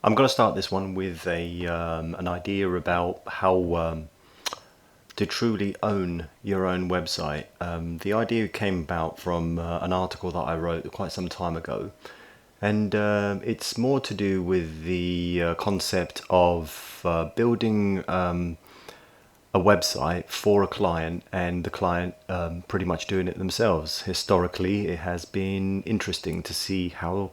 I'm going to start this one with an idea about how to truly own your own website. The idea came about from an article that I wrote quite some time ago, and it's more to do with the concept of building a website for a client and the client pretty much doing it themselves. Historically, it has been interesting to see how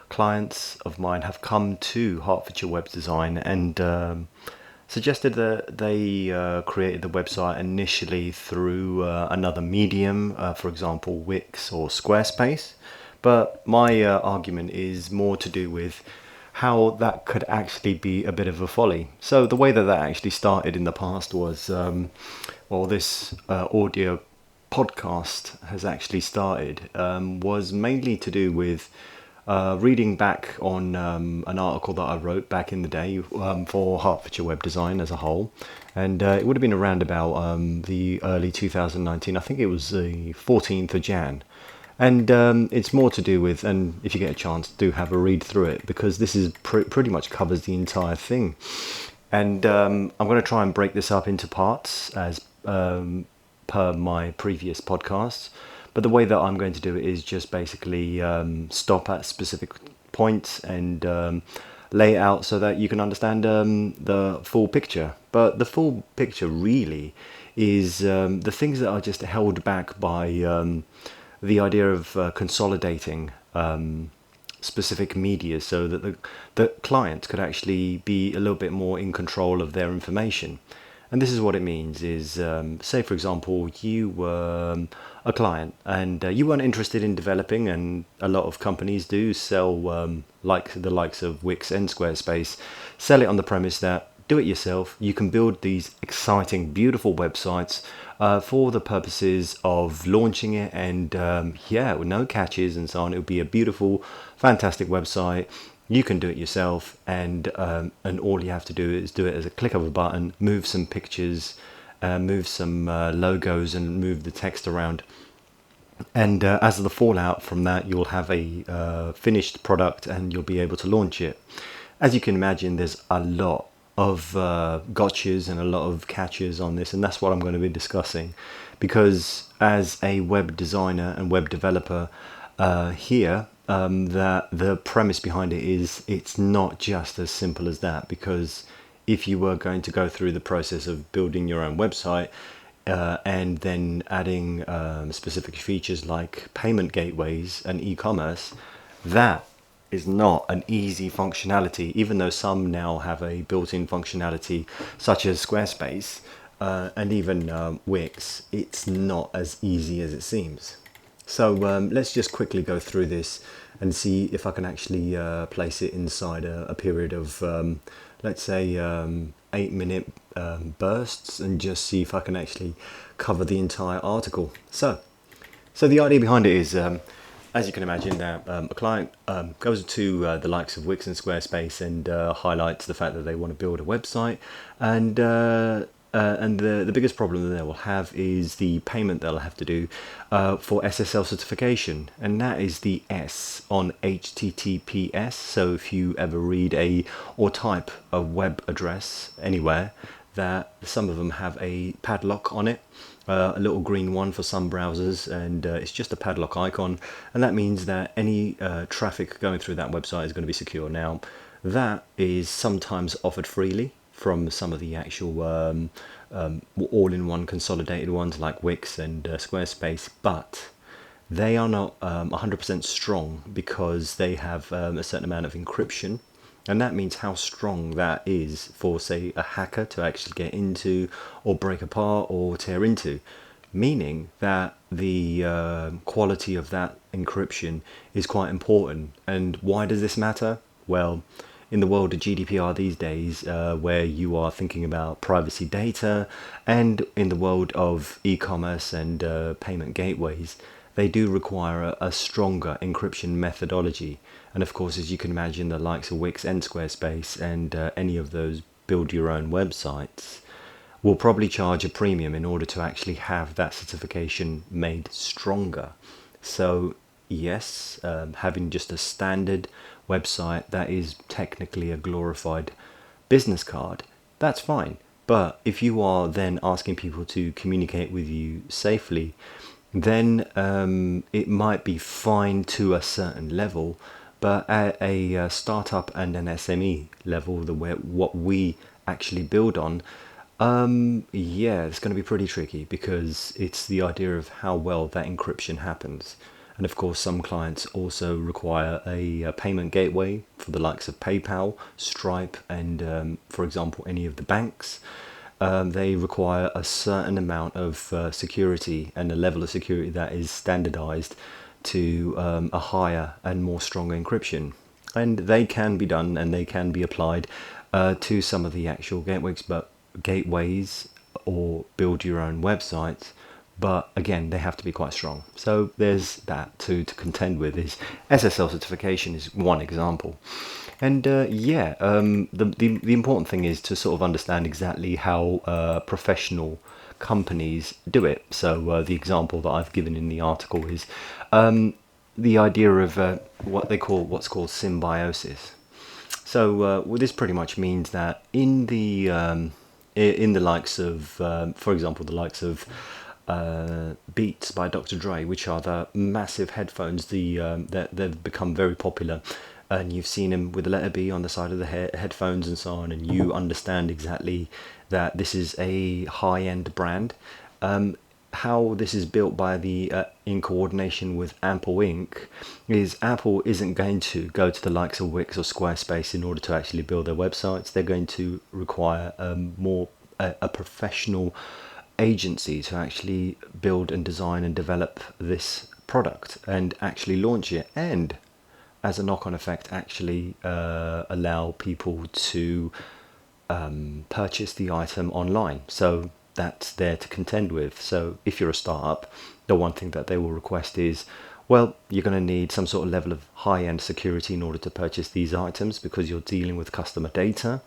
clients of mine have come to Hertfordshire Web Design and suggested that they created the website initially through another medium, for example, Wix or Squarespace. But my argument is more to do with how that could actually be a bit of a folly. So the way that that actually started in the past was, well, this audio podcast has actually started, was mainly to do with reading back on an article that I wrote back in the day for Hertfordshire Web Design as a whole. And it would have been around about the early 2019, I think it was the 14th of Jan. And it's more to do with, and if you get a chance, do have a read through it, because this is pretty much covers the entire thing. And I'm going to try and break this up into parts as per my previous podcasts. But the way that I'm going to do it is just basically stop at specific points and lay it out so that you can understand the full picture. But the full picture really is the things that are just held back by the idea of consolidating specific media so that the client could actually be a little bit more in control of their information. And this is what it means is, say for example, you were a client and you weren't interested in developing, and a lot of companies do sell, like the likes of Wix and Squarespace, sell it on the premise that do it yourself. You can build these exciting, beautiful websites for the purposes of launching it, and yeah, with no catches and so on. It would be a beautiful, fantastic website. You can do it yourself, and all you have to do is do it as a click of a button, move some pictures, move some logos, and move the text around. And as the fallout from that, you'll have a finished product, and you'll be able to launch it. As you can imagine, there's a lot of gotchas and a lot of catches on this, and that's what I'm going to be discussing, because as a web designer and web developer here, that the premise behind it is it's not just as simple as that. Because if you were going to go through the process of building your own website and then adding specific features like payment gateways and e-commerce, that is not an easy functionality, even though some now have a built-in functionality such as Squarespace and even Wix. It's not as easy as it seems. So let's just quickly go through this and see if I can actually place it inside a period of, let's say, 8-minute bursts, and just see if I can actually cover the entire article. So the idea behind it is, as you can imagine, that a client goes to the likes of Wix and Squarespace and highlights the fact that they want to build a website, and the biggest problem that they will have is the payment they'll have to do for SSL certification, and that is the S on HTTPS. So if you ever read or type a web address anywhere, that some of them have a padlock on it. A little green one for some browsers, and it's just a padlock icon, and that means that any traffic going through that website is going to be secure. Now, that is sometimes offered freely from some of the actual all-in-one consolidated ones like Wix and Squarespace, but they are not 100% strong, because they have a certain amount of encryption. And that means how strong that is for, say, a hacker to actually get into or break apart or tear into. Meaning that the quality of that encryption is quite important. And why does this matter? Well, in the world of GDPR these days, where you are thinking about privacy data, and in the world of e-commerce and payment gateways, they do require a stronger encryption methodology. And of course, as you can imagine, the likes of Wix and Squarespace and any of those build your own websites will probably charge a premium in order to actually have that certification made stronger. So yes, having just a standard website that is technically a glorified business card, that's fine. But if you are then asking people to communicate with you safely, then it might be fine to a certain level, but at a startup and an SME level, what we actually build on, yeah, it's going to be pretty tricky, because it's the idea of how well that encryption happens. And of course, some clients also require a payment gateway for the likes of PayPal, Stripe, and for example, any of the banks. They require a certain amount of security and a level of security that is standardized to a higher and more stronger encryption. And they can be done, and they can be applied to some of the actual gateways or build your own websites. But again, they have to be quite strong. So there's that to contend with. Is SSL certification is one example. And yeah, the important thing is to sort of understand exactly how professional companies do it. So the example that I've given in the article is the idea of what's called symbiosis. So well, this pretty much means that in the likes of, for example, the likes of Beats by Dr. Dre, which are the massive headphones, that they've become very popular, and you've seen them with the letter B on the side of the headphones and so on, and you understand exactly that this is a high-end brand. How this is built by in coordination with Apple Inc. is Apple isn't going to go to the likes of Wix or Squarespace in order to actually build their websites. They're going to require a professional agency to actually build and design and develop this product and actually launch it, and as a knock-on effect actually allow people to purchase the item online. So that's there to contend with. So if you're a startup, the one thing that they will request is, well, you're going to need some sort of level of high-end security in order to purchase these items, because you're dealing with customer data.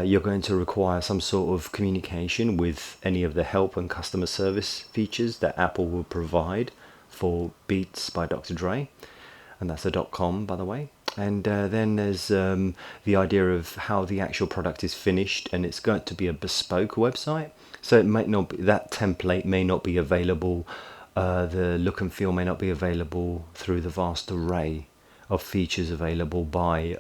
You're going to require some sort of communication with any of the help and customer service features that Apple will provide for Beats by Dr. Dre. And that's a .com, by the way. And then there's the idea of how the actual product is finished, and it's going to be a bespoke website. So it might not be, that template may not be available, the look and feel may not be available through the vast array of features available by,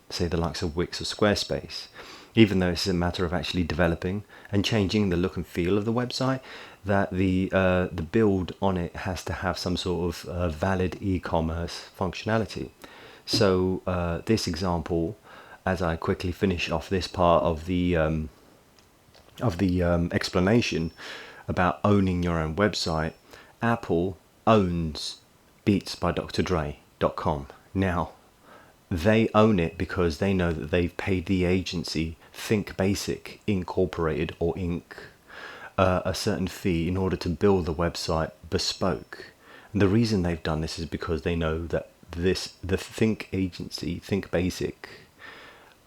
say, the likes of Wix or Squarespace. Even though it's a matter of actually developing and changing the look and feel of the website, that the build on it has to have some sort of valid e-commerce functionality. So this example, as I quickly finish off this part of the explanation about owning your own website, Apple owns beatsbydrdre.com. Now, they own it because they know that they've paid the agency Think Basic Incorporated, or Inc., a certain fee in order to build the website bespoke. And the reason they've done this is because they know that the Think agency, Think Basic,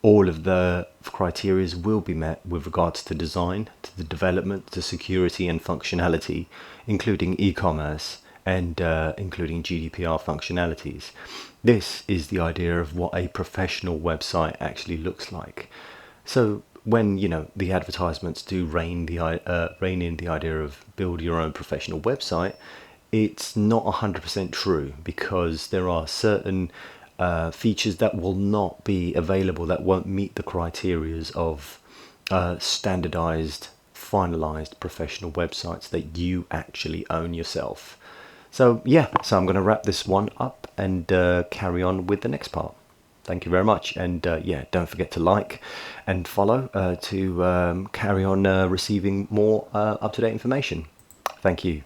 all of the criteria will be met with regards to design, to the development, to security and functionality, including e-commerce and including GDPR functionalities. This is the idea of what a professional website actually looks like. So when the advertisements do rein in the idea of build your own professional website, it's not 100% true, because there are certain features that will not be available, that won't meet the criterias of standardized, finalized professional websites that you actually own yourself. So yeah, so I'm going to wrap this one up and carry on with the next part. Thank you very much, and yeah, don't forget to like and follow to carry on receiving more up-to-date information. Thank you.